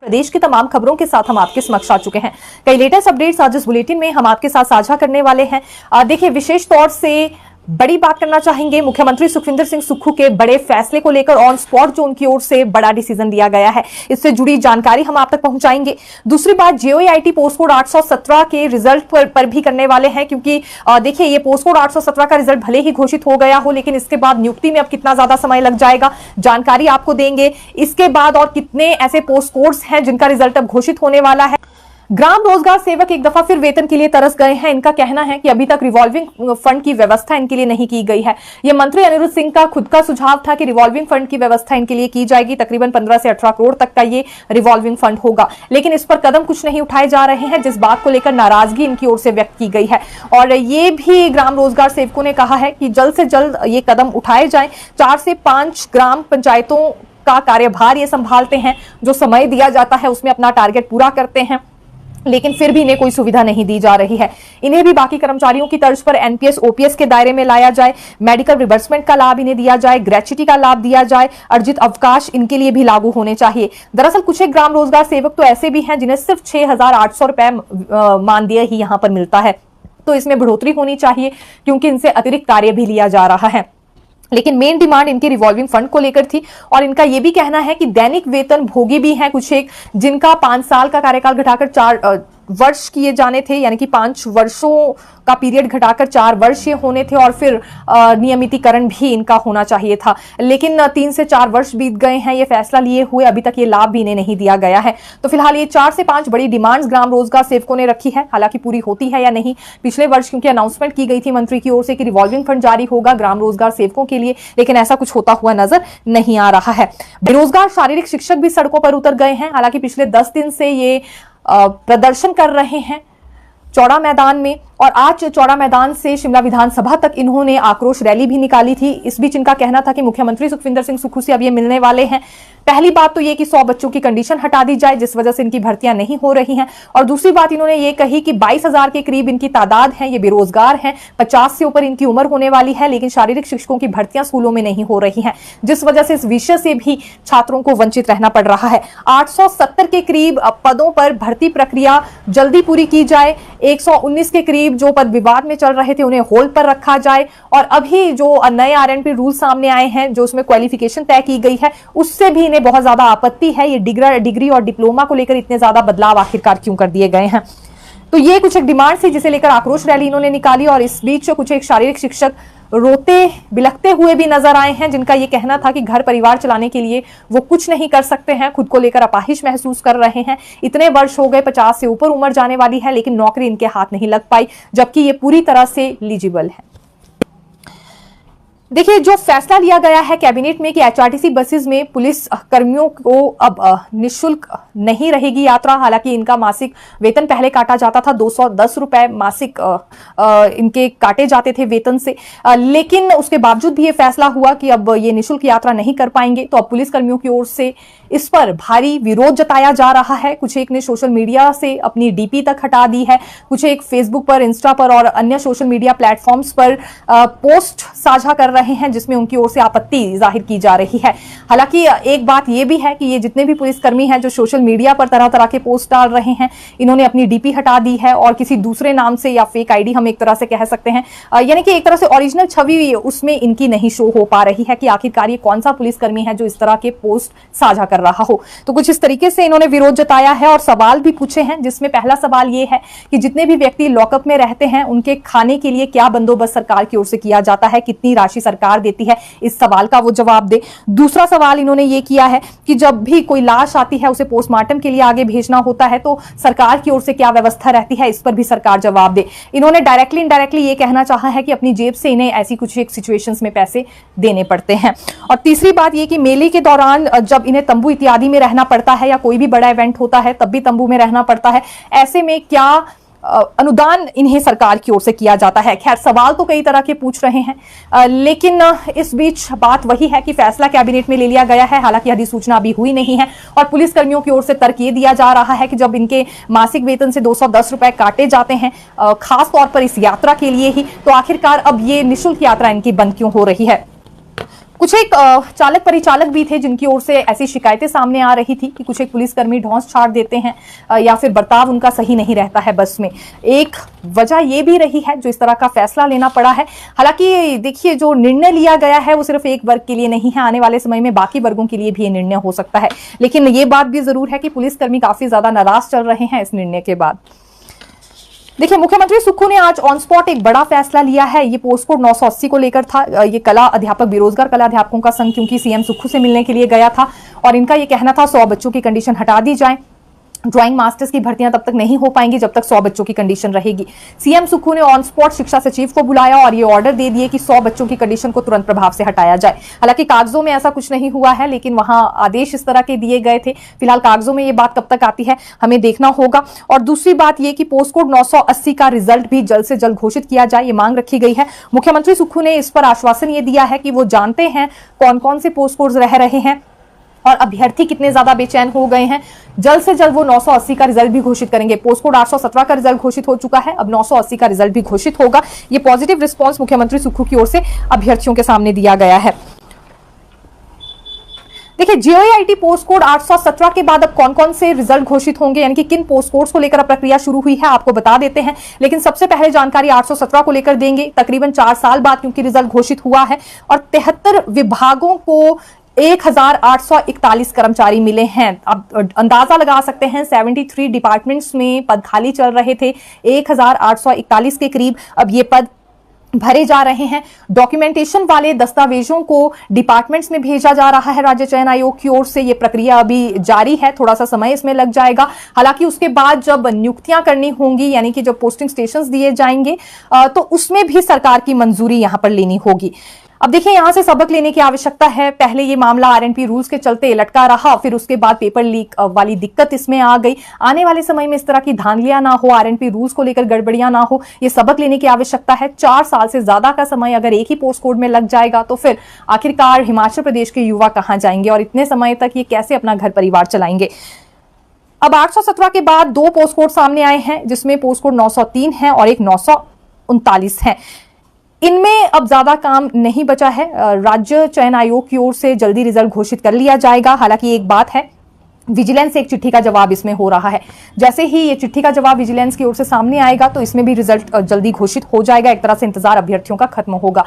प्रदेश की तमाम खबरों के साथ हम आपके समक्ष आ चुके हैं। कई लेटेस्ट अपडेट्स आज इस बुलेटिन में हम आपके साथ साझा करने वाले हैं। देखिए, विशेष तौर से बड़ी बात करना चाहेंगे मुख्यमंत्री सुखविंदर सिंह सुक्खू के बड़े फैसले को लेकर ऑन स्पॉट जो उनकी ओर से बड़ा डिसीजन लिया गया है, इससे जुड़ी जानकारी हम आप तक पहुंचाएंगे। दूसरी बात, जेईआईटी पोस्ट कोड 817 के रिजल्ट पर भी करने वाले हैं, क्योंकि देखिए ये पोस्ट कोड 817 का रिजल्ट भले ही घोषित हो गया हो, लेकिन इसके बाद नियुक्ति में अब कितना ज्यादा समय लग जाएगा, जानकारी आपको देंगे। इसके बाद और कितने ऐसे पोस्ट कोड्स हैं जिनका रिजल्ट अब घोषित होने वाला है। ग्राम रोजगार सेवक एक दफा फिर वेतन के लिए तरस गए हैं। इनका कहना है कि अभी तक रिवॉल्विंग फंड की व्यवस्था इनके लिए नहीं की गई है। यह मंत्री अनिरुद्ध सिंह का खुद का सुझाव था कि रिवॉल्विंग फंड की व्यवस्था इनके लिए की जाएगी। तकरीबन 15 से 18 करोड़ तक का ये रिवॉल्विंग फंड होगा, लेकिन इस पर कदम कुछ नहीं उठाए जा रहे हैं, जिस बात को लेकर नाराजगी इनकी ओर से व्यक्त की गई है। और ये भी ग्राम रोजगार सेवकों ने कहा है कि जल्द से जल्द ये कदम उठाए जाए। 4 से 5 ग्राम पंचायतों का कार्यभार ये संभालते हैं, जो समय दिया जाता है उसमें अपना टारगेट पूरा करते हैं, लेकिन फिर भी इन्हें कोई सुविधा नहीं दी जा रही है। इन्हें भी बाकी कर्मचारियों की तर्ज पर एनपीएस ओपीएस के दायरे में लाया जाए, मेडिकल रिबर्समेंट का लाभ इन्हें दिया जाए, ग्रेच्युटी का लाभ दिया जाए, अर्जित अवकाश इनके लिए भी लागू होने चाहिए। दरअसल कुछ एक ग्राम रोजगार सेवक तो ऐसे भी हैं जिन्हें सिर्फ 6,800 रुपए मानदेय ही यहां पर मिलता है, तो इसमें बढ़ोतरी होनी चाहिए, क्योंकि इनसे अतिरिक्त कार्य भी लिया जा रहा है। लेकिन मेन डिमांड इनकी रिवॉल्विंग फंड को लेकर थी, और इनका यह भी कहना है कि दैनिक वेतन भोगी भी हैं कुछ एक, जिनका 5 साल का कार्यकाल घटाकर 4 वर्ष किए जाने थे, यानी कि 5 वर्षों का पीरियड घटाकर 4 वर्ष ये होने थे, और फिर नियमितीकरण भी इनका होना चाहिए था। लेकिन 3 से 4 वर्ष बीत गए हैं ये फैसला लिए हुए, अभी तक ये लाभ भी इन्हें नहीं दिया गया है। तो फिलहाल ये 4 से 5 बड़ी डिमांड्स ग्राम रोजगार सेवकों ने रखी है। हालांकि पूरी होती है या नहीं, पिछले वर्ष क्योंकि अनाउंसमेंट की गई थी मंत्री की ओर से कि रिवॉल्विंग फंड जारी होगा ग्राम रोजगार सेवकों के लिए, लेकिन ऐसा कुछ होता हुआ नजर नहीं आ रहा है। बेरोजगार शारीरिक शिक्षक भी सड़कों पर उतर गए हैं। हालांकि पिछले 10 दिन से ये प्रदर्शन कर रहे हैं चौड़ा मैदान में, और आज चौड़ा मैदान से शिमला विधानसभा तक इन्होंने आक्रोश रैली भी निकाली थी। इस बीच इनका कहना था कि मुख्यमंत्री सुखविंदर सिंह सुक्खू से अब ये मिलने वाले हैं। पहली बात तो ये कि 100 बच्चों की कंडीशन हटा दी जाए, जिस वजह से इनकी भर्तियां नहीं हो रही हैं, और दूसरी बात इन्होंने ये कही कि 22,000 के करीब इनकी तादाद है, ये बेरोजगार हैं, 50 से ऊपर इनकी उम्र होने वाली है, लेकिन शारीरिक शिक्षकों की भर्तियां स्कूलों में नहीं हो रही हैं, जिस वजह से इस विषय से भी छात्रों को वंचित रहना पड़ रहा है। 870 के करीब पदों पर भर्ती प्रक्रिया जल्दी पूरी की जाए। 119 के करीब जो पद विवाद में चल रहे थे उन्हें होल्ड पर रखा जाए, और अभी जो नए आरएनपी रूल सामने आए हैं, जो उसमें क्वालिफिकेशन तय की गई है, उससे भी इन्हें बहुत ज्यादा आपत्ति है। ये डिग्री और डिप्लोमा को लेकर इतने ज्यादा बदलाव आखिरकार क्यों कर दिए गए हैं। तो ये कुछ एक डिमांड थी जिसे लेकर आक्रोश रैली इन्होंने निकाली, और इस बीच कुछ एक शारीरिक शिक्षक रोते बिलखते हुए भी नजर आए हैं, जिनका ये कहना था कि घर परिवार चलाने के लिए वो कुछ नहीं कर सकते हैं, खुद को लेकर अपाहिज महसूस कर रहे हैं। इतने वर्ष हो गए, 50 से ऊपर उम्र जाने वाली है, लेकिन नौकरी इनके हाथ नहीं लग पाई, जबकि ये पूरी तरह से एलिजिबल है। देखिए, जो फैसला लिया गया है कैबिनेट में कि एचआरटीसी बसेस में पुलिस कर्मियों को अब निःशुल्क नहीं रहेगी यात्रा। हालांकि इनका मासिक वेतन पहले काटा जाता था, 210 रुपए मासिक इनके काटे जाते थे वेतन से, लेकिन उसके बावजूद भी ये फैसला हुआ कि अब ये निःशुल्क यात्रा नहीं कर पाएंगे। तो अब पुलिस कर्मियों की ओर से इस पर भारी विरोध जताया जा रहा है। कुछ एक ने सोशल मीडिया से अपनी डीपी तक हटा दी है, कुछ एक फेसबुक पर, इंस्टा पर और अन्य सोशल मीडिया प्लेटफॉर्म्स पर पोस्ट साझा कर रहे हैं, जिसमें उनकी ओर से आपत्ति जाहिर की जा रही है। हालांकि एक बात यह भी है कि ये जितने भी पुलिसकर्मी हैं जो सोशल मीडिया पर तरह तरह के पोस्ट डाल रहे हैं, इन्होंने अपनी डीपी हटा दी है और किसी दूसरे नाम से या फेक आईडी हम एक तरह से कह सकते हैं, यानी कि एक तरह से ओरिजिनल छवि उसमें इनकी नहीं शो हो पा रही है कि आखिरकार ये कौन सा पुलिसकर्मी है जो इस तरह के पोस्ट साझा कर रहा हो। तो कुछ इस तरीके से इन्होंने विरोध जताया है और सवाल भी पूछे हैं, जिसमें पहला सवाल ये है कि जितने भी व्यक्ति लॉकअप में रहते हैं उनके खाने के लिए क्या बंदोबस्त सरकार की ओर से किया जाता है, कितनी राशि सरकार देती है, इस सवाल का वो जवाब दे। दूसरा सवाल इन्होंने ये किया है कि जब भी कोई लाश आती है उसे पोस्टमार्टम के लिए आगे भेजना होता है, तो सरकार की ओर से क्या व्यवस्था रहती है, इस पर भी सरकार जवाब दे। इन्होंने डायरेक्टली इनडायरेक्टली ये कहना चाहा है कि अपनी जेब से इन्हें ऐसी कुछ एक सिचुएशंस में पैसे देने पड़ते हैं। और तीसरी बात ये कि मेले के दौरान जब इन्हें तंबू इत्यादि में रहना पड़ता है या कोई भी बड़ा इवेंट होता है तब भी तंबू में रहना पड़ता है, ऐसे में क्या अनुदान इन्हें सरकार की ओर से किया जाता है। खैर, सवाल तो कई तरह के पूछ रहे हैं, लेकिन इस बीच बात वही है कि फैसला कैबिनेट में ले लिया गया है। हालांकि अधिसूचना अभी हुई नहीं है और पुलिस कर्मियों की ओर से तर्क ये दिया जा रहा है कि जब इनके मासिक वेतन से 210 रुपए काटे जाते हैं खास तौर पर इस यात्रा के लिए ही, तो आखिरकार अब ये निःशुल्क यात्रा इनकी बंद क्यों हो रही है। कुछ एक चालक परिचालक भी थे जिनकी ओर से ऐसी शिकायतें सामने आ रही थी कि कुछ एक पुलिसकर्मी ढौंस छाड़ देते हैं या फिर बर्ताव उनका सही नहीं रहता है बस में। एक वजह ये भी रही है जो इस तरह का फैसला लेना पड़ा है। हालांकि देखिए, जो निर्णय लिया गया है वो सिर्फ एक वर्ग के लिए नहीं है, आने वाले समय में बाकी वर्गों के लिए भी ये निर्णय हो सकता है। लेकिन ये बात भी जरूर है कि पुलिसकर्मी काफी ज्यादा नाराज चल रहे हैं इस निर्णय के बाद। देखिए, मुख्यमंत्री सुक्खू ने आज ऑन स्पॉट एक बड़ा फैसला लिया है। ये पोस्ट कोड 980 को लेकर था। ये कला अध्यापक बेरोजगार कला अध्यापकों का संघ क्योंकि सीएम सुक्खू से मिलने के लिए गया था और इनका ये कहना था 100 बच्चों की कंडीशन हटा दी जाए। ड्राइंग मास्टर्स की भर्तियां तब तक नहीं हो पाएंगी जब तक 100 बच्चों की कंडीशन रहेगी। सीएम सुक्खू ने ऑन स्पॉट शिक्षा सचिव को बुलाया और ये ऑर्डर दे दिए कि 100 बच्चों की कंडीशन को तुरंत प्रभाव से हटाया जाए। हालांकि कागजों में ऐसा कुछ नहीं हुआ है, लेकिन वहां आदेश इस तरह के दिए गए थे। फिलहाल कागजों में ये बात कब तक आती है हमें देखना होगा। और दूसरी बात ये कि पोस्ट कोड 980 का रिजल्ट भी जल्द से जल्द घोषित किया जाए, ये मांग रखी गई है। मुख्यमंत्री सुक्खू ने इस पर आश्वासन ये दिया है कि वो जानते हैं कौन कौन से पोस्ट कोड रह रहे हैं और अभ्यर्थी कितने ज्यादा बेचैन हो गए हैं। जल्द से जल्द वो 980 का रिजल्ट भी घोषित करेंगे। पोस्ट कोड 817 का रिजल्ट घोषित हो चुका है, अब 980 का रिजल्ट भी घोषित होगा। ये पॉजिटिव रिस्पांस मुख्यमंत्री सुक्खू की ओर से अभ्यर्थियों के सामने दिया गया है। देखिए, जेईआईटी पोस्ट कोड 817 के बाद अब कौन कौन से रिजल्ट घोषित होंगे, यानी कि किन पोस्ट कोड्स को लेकर अब प्रक्रिया शुरू हुई है, आपको बता देते हैं। लेकिन सबसे पहले जानकारी 817 को लेकर देंगे। तकरीबन 4 साल बाद क्योंकि रिजल्ट घोषित हुआ है और 73 विभागों को 1841 कर्मचारी मिले हैं। अब अंदाजा लगा सकते हैं 73 डिपार्टमेंट्स में पद खाली चल रहे थे, 1841 के करीब अब ये पद भरे जा रहे हैं। डॉक्यूमेंटेशन वाले दस्तावेजों को डिपार्टमेंट्स में भेजा जा रहा है राज्य चयन आयोग की ओर से। ये प्रक्रिया अभी जारी है, थोड़ा सा समय इसमें लग जाएगा। हालांकि उसके बाद जब नियुक्तियां करनी होंगी, यानी कि जब पोस्टिंग स्टेशंस दिए जाएंगे, तो उसमें भी सरकार की मंजूरी यहां पर लेनी होगी। अब देखिए, यहां से सबक लेने की आवश्यकता है। पहले ये मामला आरएनपी रूल्स के चलते लटका रहा, फिर उसके बाद पेपर लीक वाली दिक्कत इसमें आ गई। आने वाले समय में इस तरह की धांधलियां ना हो, आरएनपी रूल्स को लेकर गड़बड़ियां ना हो, ये सबक लेने की आवश्यकता है। 4 साल से ज्यादा का समय अगर एक ही पोस्ट कोड में लग जाएगा तो फिर आखिरकार हिमाचल प्रदेश के युवा कहां जाएंगे और इतने समय तक ये कैसे अपना घर परिवार चलाएंगे। अब 817 के बाद 2 पोस्ट कोड सामने आए हैं, जिसमें पोस्ट कोड 903 है और एक 939 है। इनमें अब ज्यादा काम नहीं बचा है। राज्य चयन आयोग की ओर से जल्दी रिजल्ट घोषित कर लिया जाएगा। हालांकि एक बात है, विजिलेंस से एक चिट्ठी का जवाब इसमें हो रहा है। जैसे ही ये चिट्ठी का जवाब विजिलेंस की ओर से सामने आएगा तो इसमें भी रिजल्ट जल्दी घोषित हो जाएगा। एक तरह से इंतजार अभ्यर्थियों का खत्म होगा।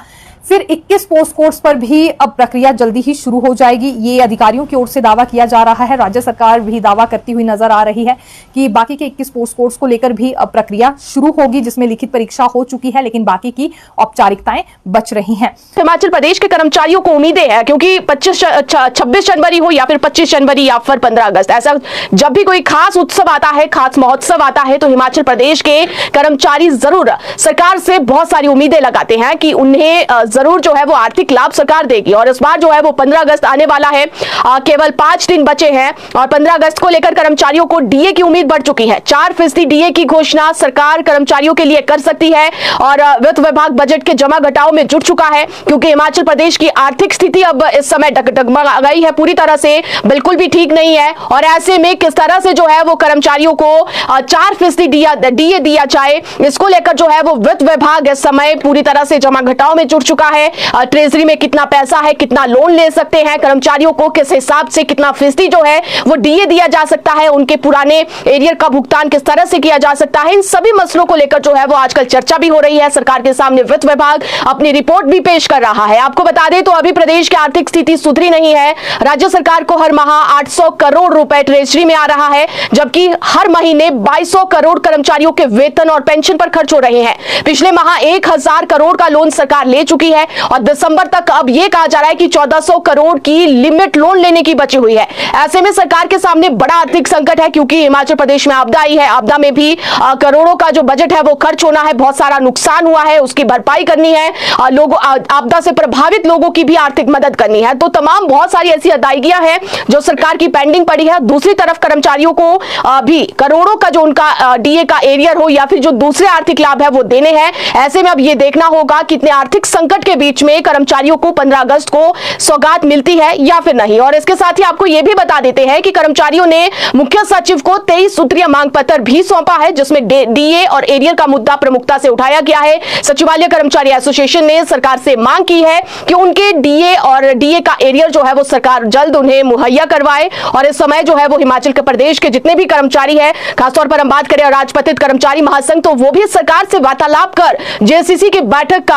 फिर 21 पोस्ट कोड्स पर भी अब प्रक्रिया जल्दी ही शुरू हो जाएगी, ये अधिकारियों की ओर से दावा किया जा रहा है। राज्य सरकार भी दावा करती हुई नजर आ रही है कि बाकी के 21 पोस्ट कोड्स को लेकर भी अब प्रक्रिया शुरू होगी, जिसमें लिखित परीक्षा हो चुकी है, लेकिन बाकी की औपचारिकताएं बच रही हैं। हिमाचल प्रदेश के कर्मचारियों को उम्मीदें हैं, क्योंकि 26 जनवरी हो या फिर 25 जनवरी या फिर 15 अगस्त, ऐसा जब भी कोई खास उत्सव आता है, खास महोत्सव आता है, तो हिमाचल प्रदेश के कर्मचारी जरूर सरकार से बहुत सारी उम्मीदें लगाते हैं कि उन्हें जरूर जो है वो आर्थिक लाभ सरकार देगी। और इस बार जो है वो 15 अगस्त आने वाला है, केवल 5 दिन बचे हैं और 15 अगस्त को लेकर कर्मचारियों को डीए की उम्मीद बढ़ चुकी है। 4% डीए की घोषणा सरकार कर्मचारियों के लिए कर सकती है और वित्त विभाग बजट के जमा घटाव में जुट चुका है, क्योंकि हिमाचल प्रदेश की आर्थिक स्थिति अब इस समय डगमगा गई है, पूरी तरह से बिल्कुल भी ठीक नहीं है। और ऐसे में किस तरह से जो है वो कर्मचारियों को 4% डीए दिया जाए, इसको लेकर जो है वो वित्त विभाग इस समय पूरी तरह से जमा घटाव में जुट चुका है। ट्रेजरी में कितना पैसा है, कितना लोन ले सकते हैं कर्मचारियों को, किस हिसाब से कितना फीसदी जो है वो डीए दिया जा सकता है, उनके पुराने एरियर का भुगतान किस तरह से किया जा सकता है, इन सभी मसलों को लेकर जो है वो आजकल चर्चा भी हो रही है। सरकार के सामने वित्त विभाग अपनी रिपोर्ट भी पेश कर रहा है। आपको बता दें तो अभी प्रदेश की आर्थिक स्थिति सुधरी नहीं है। राज्य सरकार को हर माह 800 करोड़ रुपए ट्रेजरी में आ रहा है, जबकि हर महीने 2200 करोड़ कर्मचारियों के वेतन और पेंशन पर खर्च हो रहे हैं। पिछले माह 1000 करोड़ का लोन सरकार ले चुकी है और दिसंबर तक अब यह कहा जा रहा है कि 1400 करोड़ की लिमिट लोन लेने की बची हुई है। ऐसे में सरकार के सामने बड़ा आर्थिक संकट है, क्योंकि हिमाचल प्रदेश में आपदा आई है। आपदा में भी करोड़ों का जो बजट है वो खर्च होना है, बहुत सारा नुकसान हुआ है, उसकी भरपाई करनी है, लोगों आपदा से प्रभावित लोगों की भी आर्थिक मदद करनी है। तो तमाम बहुत सारी ऐसी अदायगियां हैं जो सरकार की पेंडिंग पड़ी है, दूसरी तरफ कर्मचारियों को भी करोड़ों का जो उनका डीए का एरियर हो या फिर जो दूसरे आर्थिक लाभ है वो देने हैं। ऐसे में अब ये देखना होगा कितने आर्थिक संकट के बीच में कर्मचारियों को 15 अगस्त को सौगात मिलती है या फिर नहीं। और इसके साथ ही आपको यह भी बता देते हैं कि कर्मचारियों ने मुख्य सचिव को 23 सूत्रीय मांग पत्र भी सौंपा है, जिसमें डीए और एरियर का मुद्दा प्रमुखता से उठाया गया है। सचिवालय कर्मचारी एसोसिएशन ने सरकार से मांग की है कि उनके डीए और डीए का एरियर जो है वो सरकार जल्द उन्हें मुहैया करवाए। और इस समय जो है वो हिमाचल प्रदेश के जितने भी कर्मचारी हैं, खासतौर पर हम बात करें राजपत्रित कर्मचारी महासंघ, तो वो भी सरकार से वार्तालाप कर जेसीसी की बैठक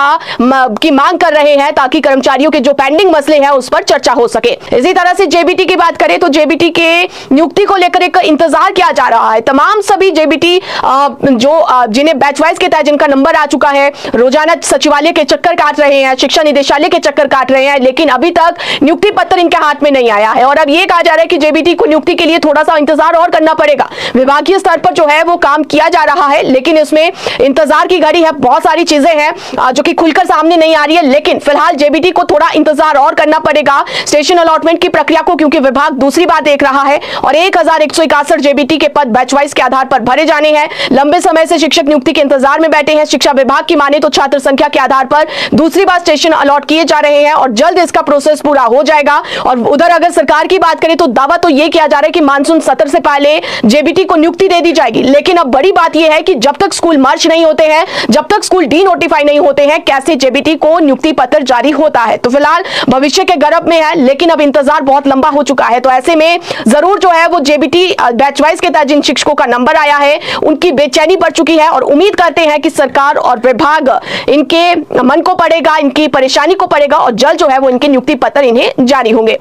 की मांग कर रहे हैं ताकि कर्मचारियों के जो पेंडिंग मसले हैं उस पर चर्चा हो सके। इसी तरह से जेबीटी की बात करें तो जेबीटी के नियुक्ति को लेकर एक इंतजार किया जा रहा है। तमाम सभी जेबीटी जिन्हें बैच वाइज के तहत जिनका नंबर आ चुका है, रोजाना सचिवालय के चक्कर काट रहे हैं, शिक्षा निदेशालय के चक्कर काट रहे हैं, लेकिन अभी तक नियुक्ति पत्र इनके हाथ में नहीं आया है। और अब यह कहा जा रहा है कि जेबीटी को नियुक्ति के लिए थोड़ा सा इंतजार और करना पड़ेगा। विभागीय स्तर पर जो है वो काम किया जा रहा है, लेकिन इसमें इंतजार की घड़ी है। बहुत सारी चीजें हैं जो कि खुलकर सामने नहीं आ रही है, लेकिन फिलहाल जेबीटी को थोड़ा इंतजार और करना पड़ेगा स्टेशन अलॉटमेंट की प्रक्रिया को, क्योंकि विभाग दूसरी बार देख रहा है। और 1161 जेबीटी के पद बैच वाइज के आधार पर भरे जाने हैं। लंबे समय से शिक्षक नियुक्ति के इंतजार में बैठे हैं। शिक्षा विभाग की माने तो छात्र संख्या के आधार पर दूसरी बार स्टेशन अलॉट किए जा रहे हैं और जल्द इसका प्रोसेस पूरा हो जाएगा। और उधर अगर सरकार की बात करें तो दावा तो यह किया जा रहा है कि मानसून सत्र से पहले जेबीटी को नियुक्ति दे दी जाएगी। लेकिन अब बड़ी बात यह है कि जब तक स्कूल मर्ज नहीं होते हैं, जब तक स्कूल डी नोटिफाई नहीं होते हैं, कैसे जेबीटी को नियुक्ति पत्र जारी होता है। तो फिलहाल भविष्य के गर्भ में है, लेकिन अब इंतजार बहुत लंबा हो चुका है। तो ऐसे में जरूर जो है वो जेबीटी बैच वाइज के तहत जिन शिक्षकों का नंबर आया है उनकी बेचैनी बढ़ चुकी है और उम्मीद करते हैं कि सरकार और विभाग इनके मन को पड़ेगा, इनकी परेशानी को पड़ेगा और जल्द जो है वो इनके नियुक्ति पत्र इन्हें जारी होंगे।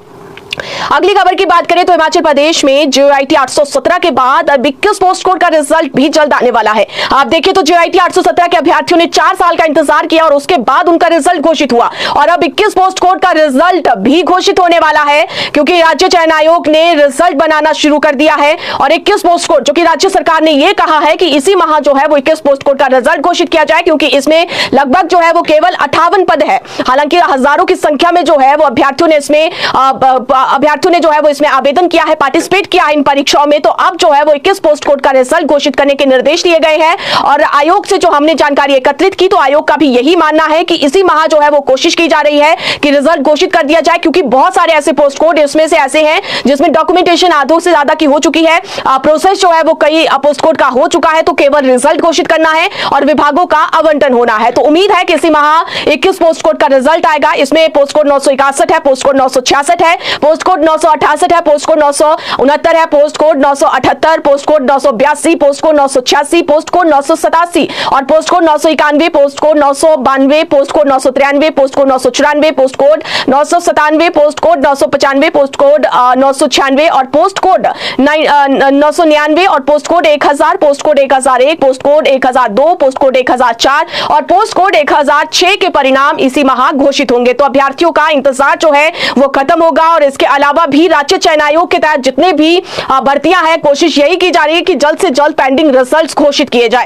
अगली खबर की बात करें तो हिमाचल प्रदेश में जेआईटी 817 के बाद अब 21 पोस्ट कोड का रिजल्ट भी जल्द आने वाला है। आप देखिए तो जेआईटी 817 के अभ्यर्थियों ने 4 साल का इंतजार किया और उसके बाद उनका रिजल्ट घोषित हुआ और अब 21 पोस्ट कोड का रिजल्ट भी घोषित होने वाला है, क्योंकि राज्य चयन आयोग ने रिजल्ट बनाना शुरू कर दिया है। और 21 पोस्ट कोड जो कि राज्य सरकार ने यह कहा है कि इसी माह जो है वो 21 पोस्ट कोड का रिजल्ट घोषित किया जाए, क्योंकि इसमें लगभग जो है वो केवल 58 पद है। हालांकि हजारों की संख्या में जो है वो अभ्यर्थियों ने जो है वो इसमें आवेदन किया है, पार्टिसिपेट किया है इन परीक्षाओं में। तो अब जो है वो 21 पोस्ट कोड का रिजल्ट घोषित करने के निर्देश दिए गए हैं। और आयोग से जो हमने जानकारी एकत्रित की तो आयोग का भी यही मानना है कि इसी माह जो है वो कोशिश की जा रही है कि रिजल्ट घोषित कर दिया जाए, क्योंकि बहुत सारे ऐसे पोस्ट कोड इसमें से ऐसे हैं जिसमें डॉक्यूमेंटेशन आधों से ज्यादा की हो चुकी है, प्रोसेस जो है वो कई पोस्ट कोड का हो चुका है। तो केवल रिजल्ट घोषित करना है और विभागों का आवंटन होना है। तो उम्मीद है कि इसी माह 21 पोस्ट कोड का रिजल्ट आएगा। इसमें पोस्ट कोड 961 है, पोस्ट कोड 966 है, पोस्ट कोड 968 है, पोस्ट कोड 969 है, post code 978, post code 982, post code 986, post code 987 और post code 991, post code 992, post code 993, post code 994, post code 997, post code 995, post code 996 और post code 999 और post code 1000, post code 1001, post code 1002, post code 1004 और post code 1006 के परिणाम इसी माह घोषित होंगे। तो अभ्यर्थियों का इंतजार जो है वो खत्म होगा। और इसके अलावा भी राज्य चयन आयोग के तहत जितने भी भर्तियां हैं, कोशिश यही की जा रही है कि जल्द से जल्द पेंडिंग रिजल्ट्स घोषित किए जाए।